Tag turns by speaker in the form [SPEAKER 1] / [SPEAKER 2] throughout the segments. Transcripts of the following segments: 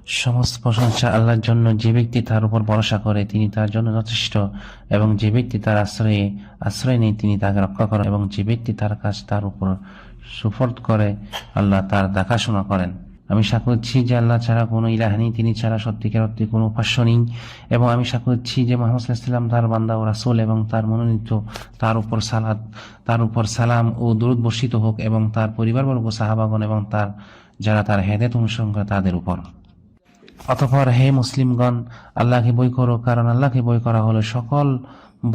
[SPEAKER 1] সমস্ত প্রশংসা আল্লাহর জন্য। যে ব্যক্তি তার উপর ভরসা করে তিনি তার জন্য যথেষ্ট, এবং যে ব্যক্তি তার আশ্রয় নেই তিনি তাকে রক্ষা করেন, এবং যে ব্যক্তি তার কাজ তার উপর সুফর্দ করে আল্লাহ তার দেখাশোনা করেন। আমি সাক্ষ্য দিচ্ছি যে আল্লাহ ছাড়া কোনো ইলাহ নেই, তিনি ছাড়া সত্যিকার অর্থে কোনো উপাস্য নেই, এবং আমি সাক্ষ্য দিচ্ছি যে মুহাম্মদ সাল্লাল্লাহু আলাইহি ওয়াসাল্লাম তার বান্দা ও রাসূল এবং তার মনোনীত। তার উপর সালাম ও দরুদ বর্ষিত হোক, এবং তার পরিবারবর্গ, সাহাবাগণ এবং যারা তার হেদায়েত অনুসরণ করে তাদের উপর। অতঃপর হে মুসলিমগণ, আল্লাহকে ভয় করো, কারণ আল্লাহকে ভয় করা হলো সকল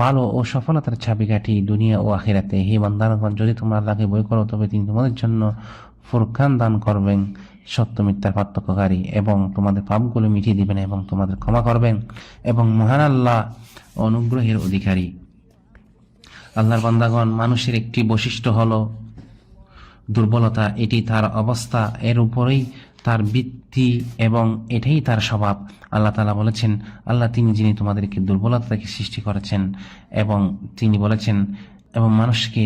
[SPEAKER 1] ভালো ও সফলতার চাবিকাঠি দুনিয়া ও আখিরাতে। হে বান্দাগণ, যদি তোমরা আল্লাহকে ভয় করো তবে তিনি তোমাদের জন্য ফুরকান দান করবেন, সত্য মিথ্যার পার্থক্যকারী, এবং তোমাদের পাপগুলো মিটিয়ে দিবেন এবং তোমাদের ক্ষমা করবেন, এবং মহান আল্লাহ অনুগ্রহের অধিকারী। আল্লাহর বান্দাগণ, মানুষের একটি বৈশিষ্ট্য হলো দুর্বলতা। এটি তার অবস্থা, এর উপরেই তার বৃত্তি, এবং এটাই তার স্বভাব। আল্লাহ তাআলা বলেছেন, আল্লাহ তিনি যিনি তোমাদেরকে দুর্বলতা থেকে সৃষ্টি করেছেন, এবং তিনি বলেছেন এবং মানুষকে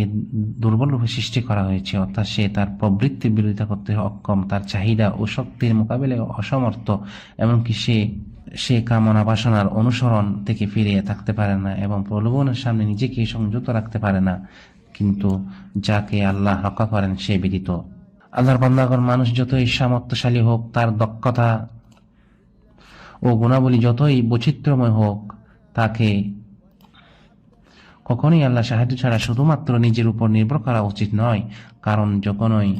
[SPEAKER 1] দুর্বল রূপে সৃষ্টি করা হয়েছে, অর্থাৎ সে তার প্রবৃত্তির বিরোধিতা করতে অক্ষম, তার চাহিদা ও শক্তির মোকাবিলায় অসমর্থ, এমনকি সে কামনা বাসনার অনুসরণ থেকে ফিরে থাকতে পারে না, এবং প্রলোভনের সামনে নিজেকে সংযত রাখতে পারে না, কিন্তু যাকে আল্লাহ রক্ষা করেন সে ব্যতীত। আল্লাহর বান্দাগণ, মানুষ যতই সামর্থ্যশালী হোক, তার দক্ষতা ও গুণাবলী যতই বৈচিত্র্যময় হোক, তাকে কখনোই আল্লাহ সাহায্য ছাড়া শুধুমাত্র নিজের উপর নির্ভর করা উচিত নয়, কারণ যখনই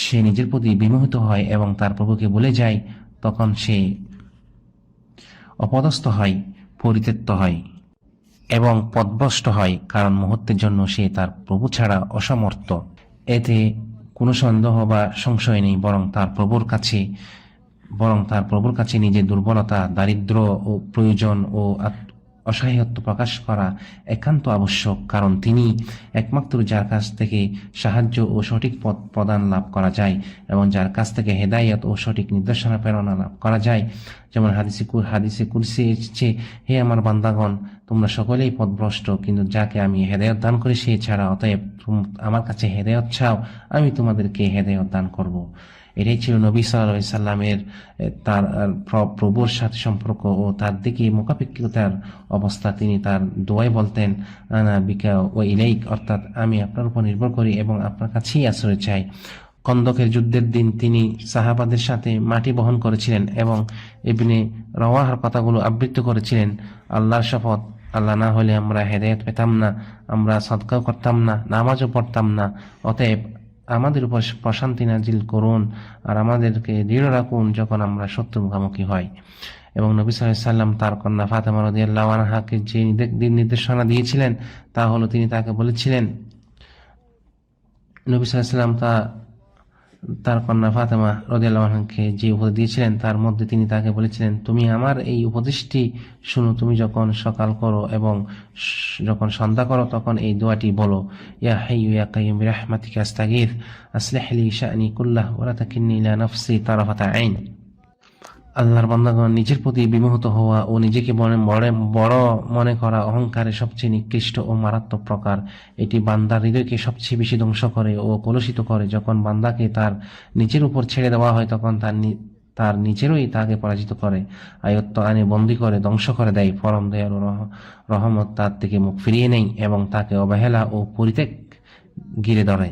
[SPEAKER 1] সে নিজের প্রতি বিমোহিত হয় এবং তার প্রভুকে ভুলে যায়, তখন সে অপদস্থ হয়, পরিত্যক্ত হয় এবং পথভ্রষ্ট হয়, কারণ মুহূর্তের জন্য সে তার প্রভু ছাড়া অসমর্থ। এতে কোনো সন্দেহ বা সংশয় নেই, বরং তার প্রভুর কাছে নিজের দুর্বলতা, দারিদ্র্য ও প্রয়োজন ও অসহায়ত্ব প্রকাশ করা একান্ত আবশ্যক, কারণ তিনি একমাত্র যার কাছ থেকে সাহায্য ও সঠিক পথ প্রদান লাভ করা যায়, এবং যার কাছ থেকে হেদায়েত ও সঠিক নির্দেশনা প্রেরণা লাভ করা যায়। যেমন হাদিসে কুরসি এসেছে, হে আমার বান্দাগণ, তোমরা সকলেই পথভ্রষ্ট, কিন্তু যাকে আমি হেদায়েত দান করি সে ছাড়া, অতএব আমার কাছে হেদায়েত চাও, আমি তোমাদেরকে হেদায়েত দান করব। এটাই ছিল নবী সাল্লাল্লাহু আলাইহি সাল্লামের তার প্রভুর সাথে সম্পর্ক ও তার দিকে মুখাপেক্ষিতার অবস্থা। তিনি তার দোয়ায় বলতেন, আনা বিকা ওয়া ইলাইক, অর্থাৎ আমি আপনার উপর নির্ভর করি এবং আপনার কাছেই আশ্রয় চাই। খন্দকের যুদ্ধের দিন তিনি সাহাবাদের সাথে মাটি বহন করেছিলেন এবং ইবনে রওয়াহার কথাগুলো আবৃত্তি করেছিলেন। আল্লাহর শপথ, আল্লাহ না হলে আমরা হেদায়েত পেতাম না, আমরা সদকাও করতাম না, নামাজও পড়তাম না। অতএব আমাদের উপর প্রশান্তি নাজিল করুন আর আমাদেরকে দৃঢ় রাখুন যখন আমরা সত্য মুখোমুখি হই। এবং নবী সাল্লাল্লাহু আলাইহি ওয়াসাল্লাম তার কন্যা ফাতেমা রাদিয়াল্লাহু আনহাকে যে নির্দেশনা দিয়েছিলেন তা হলো, তিনি তাকে বলেছিলেন, নবী সাল্লাল্লাহু আলাইহি ওয়াসাল্লাম তার কন্যা ফাতেমা রাদিয়াল্লাহু আনহাকে যে উপদেশ দিয়েছিলেন তার মধ্যে তিনি তাকে বলেছিলেন, তুমি আমার এই উপদেশটি শুনো, তুমি যখন সকাল করো এবং যখন সন্ধ্যা করো তখন এই দোয়াটি বলো, ইয়া হাইয়্যু ইয়া কাইয়্যুম বিরাহমাতিকা আস্তাগীথ আসলিহ লি শা'নি কুল্লাহু ওয়া লা তাকিলনি ইলা নাফসি তারাফাতা আইন। আল্লাহর বান্দাগণ, নিজের প্রতি বিমোহিত হওয়া ও নিজেকে বড় মনে করা অহংকারের সবচেয়ে নিকৃষ্ট ও মারাত্মক প্রকার। এটি বান্দার হৃদয়কে সবচেয়ে বেশি ধ্বংস করে ও কলুষিত করে। যখন বান্দাকে তার নিজের উপর ছেড়ে দেওয়া হয় তখন তার নিজেরই তাকে পরাজিত করে, আয়ত্ত আনে বন্দী করে, ধ্বংস করে দেয়। পরম দয়ালু রহমত তার থেকে মুখ ফিরিয়ে নেয় এবং তাকে অবহেলা ও পরিত্যাগ ঘিরে ধরে।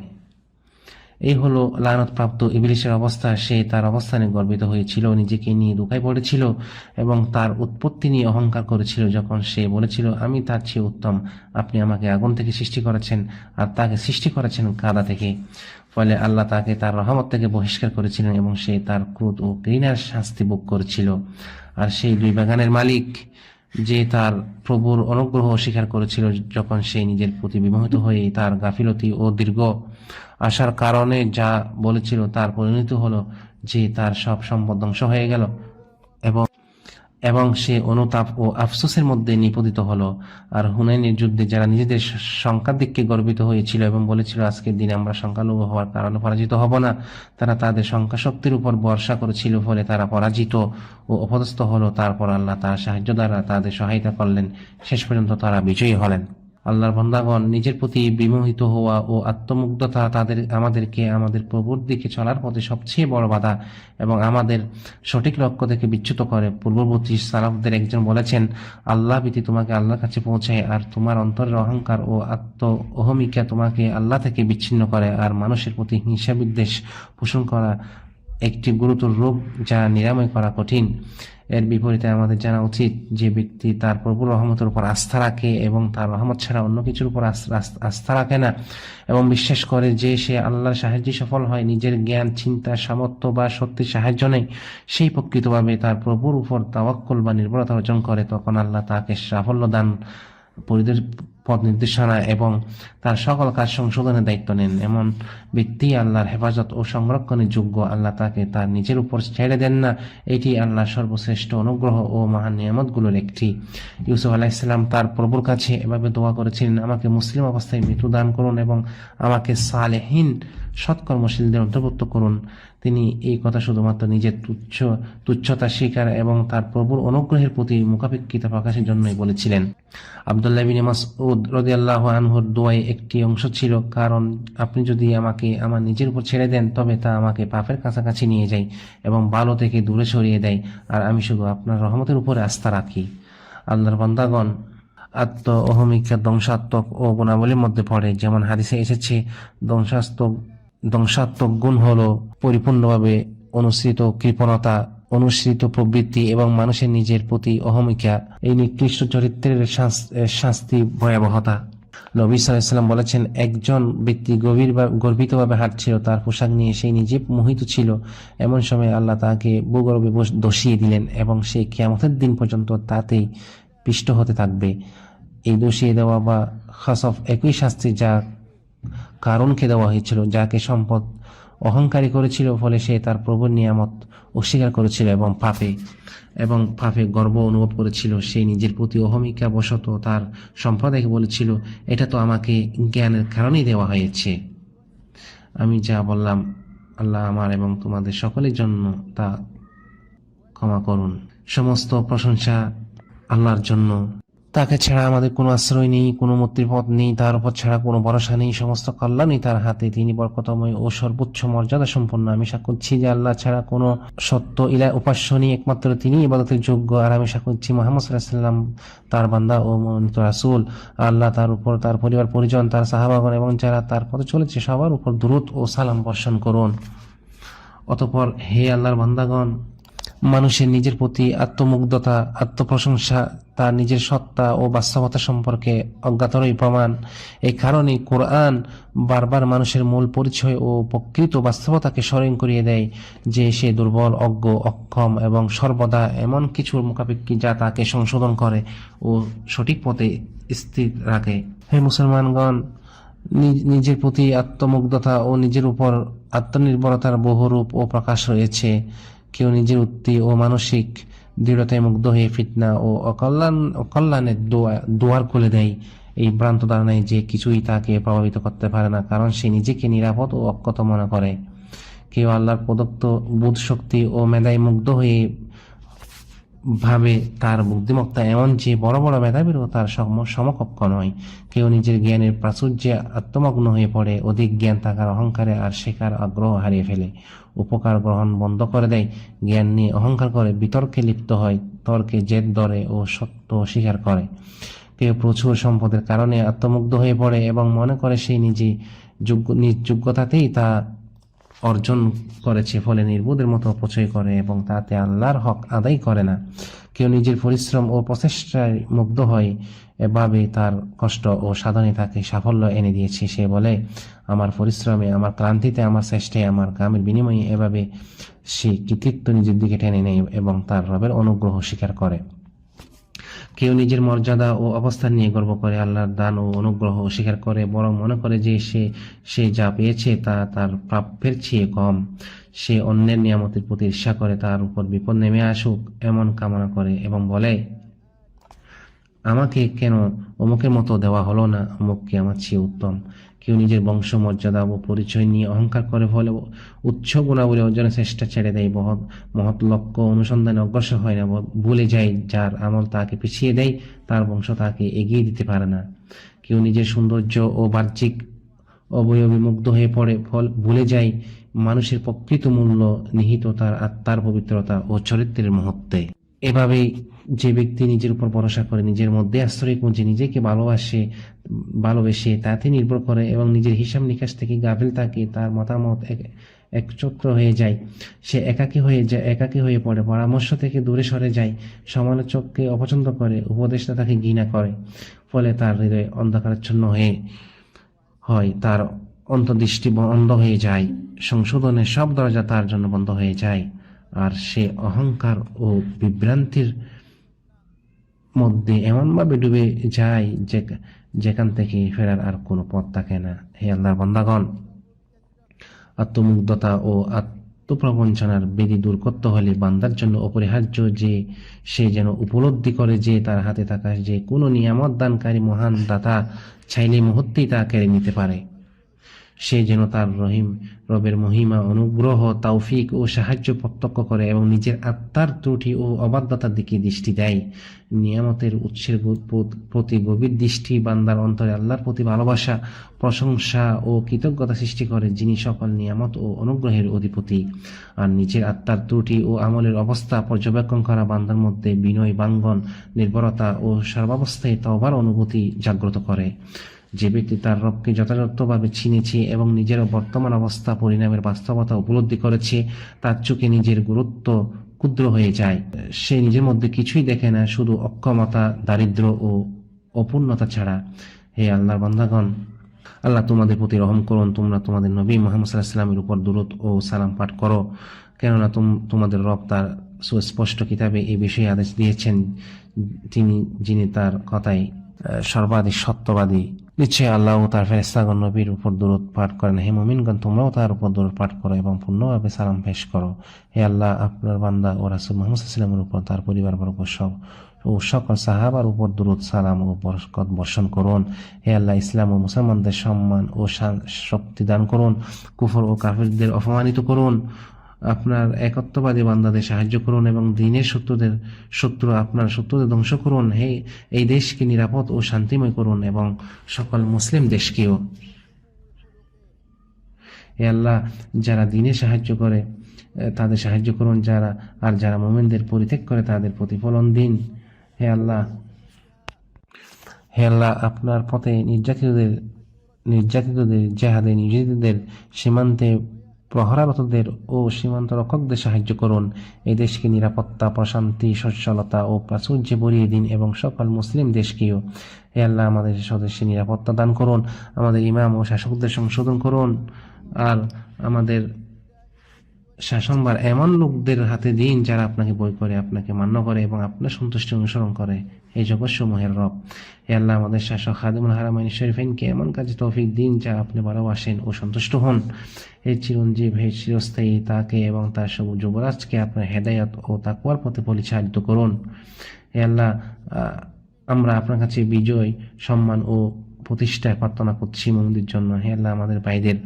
[SPEAKER 1] এই হলো লানত-প্রাপ্ত ইবলীসের অবস্থা। সে তার অবস্থানে গর্বিত হয়েছিল, নিজেকে নিয়ে দুঃখায় পড়েছিল এবং তার উৎপত্তি নিয়ে অহংকার করেছিল। যখন সে বলেছিল, আমি তার চেয়ে উত্তম, আপনি আমাকে আগুন থেকে সৃষ্টি করেছেন আর তাকে সৃষ্টি করেছেন কাদা থেকে। ফলে আল্লাহ তাকে তার রহমত থেকে বহিষ্কার করেছিলেন এবং সে তার ক্রোধ ও ঘৃণার শাস্তি ভোগ করেছিল। আর সেই দুই বাগানের মালিক যে তার প্রভুর অনুগ্রহ অস্বীকার করেছিল, যখন সে নিজের প্রতি বিমোহিত হয়ে তার গাফিলতি ও দীর্ঘ আসার কারণে যা বলেছিল তার পরিণতি হলো যে তার সব সম্পদ ধ্বংস হয়ে গেল এবং সে অনুতাপ ও আফসোসের মধ্যে নিপতিত হলো। আর হুনাইনের যুদ্ধে যারা নিজেদের সংখ্যার দিকে গর্বিত হয়েছিল এবং বলেছিল, আজকের দিনে আমরা সংখ্যালঘু হওয়ার কারণে পরাজিত হব না, তারা তাদের সংখ্যা শক্তির উপর ভরসা করেছিল, ফলে তারা পরাজিত ও অপদস্থ হলো। তারপর আল্লাহ তার সাহায্য দ্বারা তাদের সহায়তা করলেন, শেষ পর্যন্ত তারা বিজয়ী হলেন। আল্লাহর বান্দাগণ, নিজের প্রতি বিমোহিত হওয়া ও আত্মমুগ্ধতা আমাদেরকে আমাদের প্রভুর দিকে চলার পথে সবচেয়ে বড় বাধা এবং আমাদের সঠিক লক্ষ্য থেকে বিচ্যুত করে। পূর্ববর্তী সালাফদের একজন বলেছেন, আল্লাহ ভীতি তোমাকে আল্লাহর কাছে পৌঁছায়, আর তোমার অন্তরের অহংকার ও অহমিকা তোমাকে আল্লাহ থেকে বিচ্ছিন্ন করে। আর মানুষের প্রতি হিংসা বিদ্বেষ পোষণ করা একটি গুরুতর রোগ, যা নিরাময় করা কঠিন। এর বিপরীতে আমাদের জানা উচিত, যে ব্যক্তি তার প্রভুর রহমতের উপর আস্থা রাখে এবং তার রহমত ছাড়া অন্য কিছুর উপর আস্থা রাখে না এবং বিশ্বাস করে যে সে আল্লাহর সাহায্যে সফল হয়, নিজের জ্ঞান, চিন্তা, সামর্থ্য বা শক্তির সাহায্য নেই, সেই প্রকৃতভাবে তার প্রভুর উপর তাওয়াক্কুল বা নির্ভরতা অর্জন করে, তখন আল্লাহ তাকে সাফল্য দান, পথ নির্দেশনা এবং তার সকল কাজ সংশোধনের দায়িত্ব নেন। এমন ব্যক্তি আল্লাহর হেফাজত ও সংরক্ষণের যোগ্য। আল্লাহ তাকে তার নিজের উপর ছেড়ে দেন না। এটি আল্লাহর সর্বশ্রেষ্ঠ অনুগ্রহ ও মহান নিয়ামতগুলোর একটি। ইউসুফ আলাইহিসসালাম তার প্রভুর কাছে এভাবে দোয়া করেছিলেন, আমাকে মুসলিম অবস্থায় মৃত্যু দান করুন এবং আমাকে সালেহীন সৎকর্মশীলদের অন্তর্ভুক্ত করুন। তিনি এই কথা শুধুমাত্র নিজের তুচ্ছতা স্বীকার এবং তার প্রভুর অনুগ্রহের প্রতি মুখাপেক্ষিতা প্রকাশের জন্যই বলেছিলেন। আব্দুল্লাহ বিন মাসউদ রাদিয়াল্লাহু আনহুর দোয়ায় একটি অংশ ছিল, কারণ আপনি যদি আমাকে আমার নিজের উপর ছেড়ে দেন, তবে তা আমাকে পাপের কাছাকাছি নিয়ে যায় এবং ভালো থেকে দূরে সরিয়ে দেয়, আর আমি শুধু আপনার রহমতের উপরে আস্থা রাখি। আল্লাহর বান্দাগণ, অহমিকা ধ্বংসাত্মক ও গুণাবলীর মধ্যে পড়ে। যেমন হাদিসে এসেছে, ধ্বংসাত্মক গুণ হলো পরিপূর্ণভাবে অনুসৃত কৃপণতা, অনুসৃত প্রবৃত্তি এবং মানুষের নিজের প্রতি অহমিকা। এই নিকৃষ্ট চরিত্রের শাস্তি ভয়াবহতা। নবী সাল্লাল্লাহু আলাইহি ওয়াসাল্লাম বলেছেন, একজন ব্যক্তি গর্বিতভাবে হাঁটছিল, তার পোশাক নিয়ে সে নিজে মোহিত ছিল। এমন সময় আল্লাহ তাকে ভূগর্ভে দোষিয়ে দিলেন এবং সে কিয়ামতের দিন পর্যন্ত তাতেই পিষ্ট হতে থাকবে। এই দোষিয়ে দেওয়া বা খাসফ একই শাস্তি যা কারণকে দেওয়া হয়েছিল, যাকে সম্পদ অহংকারী করেছিল, ফলে সে তার প্রভুর নিয়ামত অস্বীকার করেছিল এবং পাপে গর্ব অনুভব করেছিল। সে নিজের প্রতি অহমিকা বশত তার সম্প্রদায়কে বলেছিল, এটা তো আমাকে জ্ঞানের কারণেই দেওয়া হয়েছে। আমি যা বললাম, আল্লাহ আমার এবং তোমাদের সকলের জন্য তা ক্ষমা করুন। সমস্ত প্রশংসা আল্লাহর জন্য। তাকে ছাড়া আমাদের কোনো আশ্রয় নেই, কোনো মুক্তির পথ নেই, তার উপর ছাড়া কোনো ভরসা নেই। সমস্ত কল্যাণই তার হাতে। তিনি বরকতময় ও সর্বোচ্চ মর্যাদা সম্পন্ন। আমি সাক্ষ্য দিচ্ছি যে আল্লাহ ছাড়া কোনো সত্য উপাস্য নেই, একমাত্র তিনি ইবাদতের যোগ্য। আর আমি সাক্ষ্য দিচ্ছি মুহাম্মদ সাল্লাল্লাহু আলাইহি ওয়াসাল্লাম তার বান্দা ও মনোনীত রাসূল। আল্লাহ তার উপর, তার পরিবার পরিজন, তার সাহাবাগণ এবং যারা তার পথে চলেছে সবার উপর দুরূদ ও সালাম বর্ষণ করুন। অতঃপর হে আল্লাহর বান্দাগণ, মানুষের নিজের প্রতি আত্মমুগ্ধতা, আত্মপ্রশংসা তার নিজের সত্তা ও বাস্তবতা সম্পর্কে অজ্ঞাতরই প্রমাণ। এই কারণেই কোরআন বারবার মানুষের মূল পরিচয় ও প্রকৃত বাস্তবতাকে স্মরণ করিয়ে দেয়, যে সে দুর্বল, অজ্ঞ, অক্ষম এবং সর্বদা এমন কিছুর মুখাপেক্ষী যা তাকে সংশোধন করে ও সঠিক পথে স্থির রাখে। হে মুসলমানগণ, নিজের প্রতি আত্মমুগ্ধতা ও নিজের উপর আত্মনির্ভরতার বহুরূপ ও প্রকাশ রয়েছে। কেউ নিজের উক্তি ও মানসিক দৃঢ়তায় মুগ্ধ হয়ে ফিতনা ও অকল্যাণের দুয়ার খুলে দেয়, এই ভ্রান্ত ধারণায় যে কিছুই তাকে প্রভাবিত করতে পারে না, কারণ সে নিজেকে নিরাপদ ও অক্ষত মনে করে। কেউ আল্লাহর প্রদত্ত বোধ শক্তি ও মেধায় মুগ্ধ হয়ে ভাবে তার বুদ্ধিমত্তা এমন যে বড় বড় মেধাবীরও তার সমকক্ষ নয়। কেউ নিজের জ্ঞানের প্রাচুর্যে আত্মমগ্ন হয়ে পড়ে, অধিক জ্ঞান থাকার অহংকারে আর শেখার আগ্রহ হারিয়ে ফেলে, উপকার গ্রহণ বন্ধ করে দেয়, জ্ঞান নিয়ে অহংকার করে, বিতর্কে লিপ্ত হয়, তর্কে জেদ ধরে ও সত্য অস্বীকার করে। কেউ প্রচুর সম্পদের কারণে আত্মমুগ্ধ হয়ে পড়ে এবং মনে করে সে নিজ যোগ্যতাতেই তা অর্জন করেছে, ফলে নির্বোধের মতো অপচয় করে এবং তাতে আল্লাহর হক আদায় করে না। কেউ নিজের পরিশ্রম ও প্রচেষ্টায় মুগ্ধ হয়, এভাবে তার কষ্ট ও সাধনে তাকে সাফল্য এনে দিয়েছে। সে বলে, আমার পরিশ্রমে, আমার ক্লান্তিতে, আমার চেষ্টায়, আমার কামের বিনিময়ে এভাবে সে কৃতিত্ব নিজের দিকে টেনে নেয় এবং তার রবের অনুগ্রহ স্বীকার করে। কেউ নিজের মর্যাদা ও অবস্থান নিয়ে গর্ব করে, আল্লাহর দান ও অনুগ্রহ অস্বীকার করে, বরং মনে করে যে সে যা পেয়েছে তা তার প্রাপ্যের চেয়ে কম। সে অন্যের নিয়ামতের প্রতি ঈর্ষা করে, তার উপর বিপদ নেমে আসুক এমন কামনা করে এবং বলে, আমাকে কেন অমুকের মতো দেওয়া হলো না, অমুককে আমার চেয়ে উত্তম। কেউ নিজের বংশ, মর্যাদা ও পরিচয় নিয়ে অহংকার করে, ফলে উচ্চ গুণাবলী অর্জনের চেষ্টা ছেড়ে দেয়, মহৎ লক্ষ্য অনুসন্ধানে অগ্রসর হয় না, ভুলে যায় যার আমল তাকে পিছিয়ে দেয়, তার বংশ তাকে এগিয়ে দিতে পারে না। কেউ নিজের সৌন্দর্য ও বাহ্যিক অবয়বে মুগ্ধ হয়ে পড়ে, ভুলে যায় মানুষের প্রকৃত মূল্য নিহিত তার আত্মার পবিত্রতা ও চরিত্রের মহত্বে। এভাবেই যে ব্যক্তি নিজের উপর ভরসা করে, নিজের মধ্যে আশ্রয় খুঁজে, নিজেকে ভালোবেসে তাতে নির্ভর করে এবং নিজের হিসাব নিকাশ থেকে গাফিল থাকে, তার মতামত একচ্ছত্র হয়ে যায়, সে একাকী হয়ে পড়ে, পরামর্শ থেকে দূরে সরে যায়, সমালোচককে অপছন্দ করে, উপদেষ্টা তাকে ঘৃণা করে। ফলে তার হৃদয় অন্ধকারাচ্ছন্ন হয়, তার অন্তর্দৃষ্টি অন্ধ হয়ে যায়, সংশোধনের সব দরজা তার জন্য বন্ধ হয়ে যায়, আর সে অহংকার ও বিভ্রান্তির মধ্যে এমনভাবে ডুবে যায় যেখান থেকে ফেরার আর কোনো পথ থাকে না। হে আল্লাহর বান্দাগণ, আত্মমুগ্ধতা ও আত্মপ্রবঞ্চনার বেদি দূর করতে হলে বান্দার জন্য অপরিহার্য যে সে যেন উপলব্ধি করে যে তার হাতে থাকা যে কোনো নিয়ামত দানকারী মহান দাতা চাইলে মুহূর্তেই তা কেড়ে নিতে পারে। সে যেন তার রবের মহিমা, অনুগ্রহ, তৌফিক ও সাহায্য প্রত্যক্ষ করে এবং নিজের আত্মার ত্রুটি ও অবাধ্যতার দিকে দৃষ্টি দেয়। নিয়ামতের উৎসের প্রতি গভীর দৃষ্টি বান্দার অন্তরে আল্লাহর প্রতি ভালোবাসা, প্রশংসা ও কৃতজ্ঞতা সৃষ্টি করে, যিনি সকল নিয়ামত ও অনুগ্রহের অধিপতি। আর নিজের আত্মার ত্রুটি ও আমলের অবস্থা পর্যবেক্ষণ করা বান্দার মধ্যে বিনয়, বাঙ্গন, নির্ভরতা ও সর্বাবস্থায় তওবার অনুভূতি জাগ্রত করে। যে ব্যক্তি তার রবকে যথাযথভাবে চিনেছে এবং নিজের বর্তমান অবস্থা পরিণামের বাস্তবতা উপলব্ধি করেছে, তার চোখে নিজের গুরুত্ব ক্ষুদ্র হয়ে যায়। সে নিজের মধ্যে কিছুই দেখে না, শুধু অক্ষমতা, দারিদ্র ও অপূর্ণতা ছাড়া। হে আল্লাহর বান্দাগণ, আল্লাহ তোমাদের প্রতি রহম করুন। তোমরা তোমাদের নবী মুহাম্মদ সাল্লাল্লাহু আলাইহি ওয়াসাল্লামের উপর দুরূদ ও সালাম পাঠ করো, কেননা তোমাদের রব তার সুস্পষ্ট কিতাবে এই বিষয়ে আদেশ দিয়েছেন, যিনি তার কথায় সর্বাধিক সত্যবাদী। নিশ্চয়ই আল্লাহ ও তার ফেরেশতাগণ নবীর উপর দুরূদ পাঠ করেন। হে মুমিনগণ, তোমরাও তার উপর দুরূদ পাঠ করো এবং পূর্ণভাবে সালাম পেশ করো। হে আল্লাহ, আপনার বান্দা ও রাসূল মুহাম্মদ সাল্লাল্লাহু আলাইহি ওয়াসাল্লামের উপর, তার পরিবারবর্গ ও সকল সাহাবার উপর দুরূদ, সালাম ও বরকত বর্ষণ করুন। হে আল্লাহ, ইসলাম ও মুসলমানদের সম্মান ও শক্তি দান করুন, কুফর ও কাফিরদের অপমানিত করুন, আপনার একত্ববাদী বান্দাদের সাহায্য করুন এবং দ্বীনের আপনার শত্রুদের ধ্বংস করুন। হে, এই দেশকে নিরাপদ ও শান্তিময় করুন এবং সকল মুসলিম দেশকেও। হে আল্লাহ, যারা দ্বীনে সাহায্য করে তাদের সাহায্য করুন, যারা মুমিনদের পরিত্যাগ করে তাদের প্রতিফলন দিন। হে আল্লাহ, আপনার পথে নির্যাতিতদের জেহাদে নিয়োজিতদের, সীমান্তে প্রহরারতদের ও সীমান্ত রক্ষকদের সাহায্য করুন। এই দেশকে নিরাপত্তা, প্রশান্তি, সচ্ছলতা ও প্রাচুর্যে ভরিয়ে দিন এবং সকল মুসলিম দেশকেও। হে আল্লাহ, আমাদের সদস্যে নিরাপত্তা দান করুন, আমাদের ইমাম ও শাসকদের সংশোধন করুন, আর আমাদের শাসনভার এমন লোকদের হাতে দিন যারা আপনাকে ভয় করে, আপনাকে মান্য করে এবং আপনার সন্তুষ্টি অনুসরণ করে। এই জগৎসমূহের রব, হে আল্লাহ, আমাদের শাসক খাদিমুল হারামাইন শরীফাইনকে এমন কাজে তৌফিক দিন যা আপনি ভালোবাসেন ও সন্তুষ্ট হন। হে চিরঞ্জীব, হে চিরস্থায়ী, তাকে এবং তার সব যুবরাজকে আপনার হেদায়েত ও তাকওয়ার পথে পরিচালিত করুন। হে আল্লাহ, আমরা আপনার কাছে বিজয়, সম্মান ও প্রতিষ্ঠায় প্রার্থনা করছি মুমিনদের জন্য। হে আল্লাহ, আমাদের ভাইদের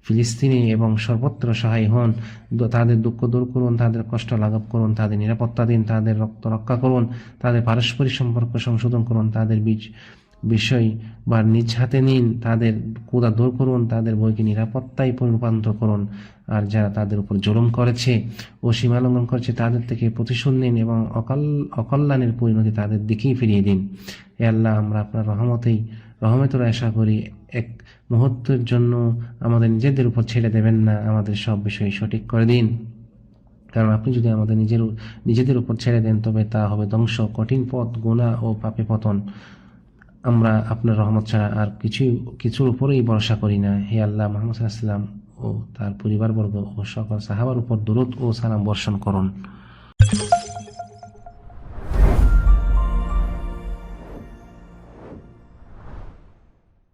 [SPEAKER 1] ফিলিস্তিনি এবং সর্বত্র সহায় হন, তাদের দুঃখ দূর করুন, তাদের কষ্ট লাঘব করুন, তাদের নিরাপত্তা দিন, তাদের রক্ত রক্ষা করুন, তাদের পারস্পরিক সম্পর্ক সংশোধন করুন, তাদের বিষয় বা নিজ হাতে নিন, তাদের ক্ষুধা দূর করুন, তাদের ভয়কে নিরাপত্তায় রূপান্তর করুন। আর যারা তাদের উপর জুলুম করেছে ও সীমা লঙ্ঘন করেছে তাদের থেকে প্রতিশোধ নিন এবং অকল্যাণের পরিণতি তাদের দিকেই ফিরিয়ে দিন। হে আল্লাহ, আমরা আপনার রহমতের আশা করি। এক মুহূর্তের জন্য আমাদের নিজেদের উপর ছেড়ে দেবেন না, আমাদের সব বিষয় সঠিক করে দিন, কারণ আপনি যদি আমাদের নিজেদের উপর ছেড়ে দেন তবে তা হবে ধ্বংস, কঠিন পথ, গুনাহ ও পাপে পতন। আমরা আপনার রহমত ছাড়া আর কিছুর উপরেই ভরসা করি না। হে আল্লাহ, মুহাম্মদ সাল্লাল্লাহু আলাইহি ওয়াসাল্লাম ও তার পরিবারবর্গ ও সকল সাহাবার উপর দুরূদ ও সালাম বর্ষণ করুন।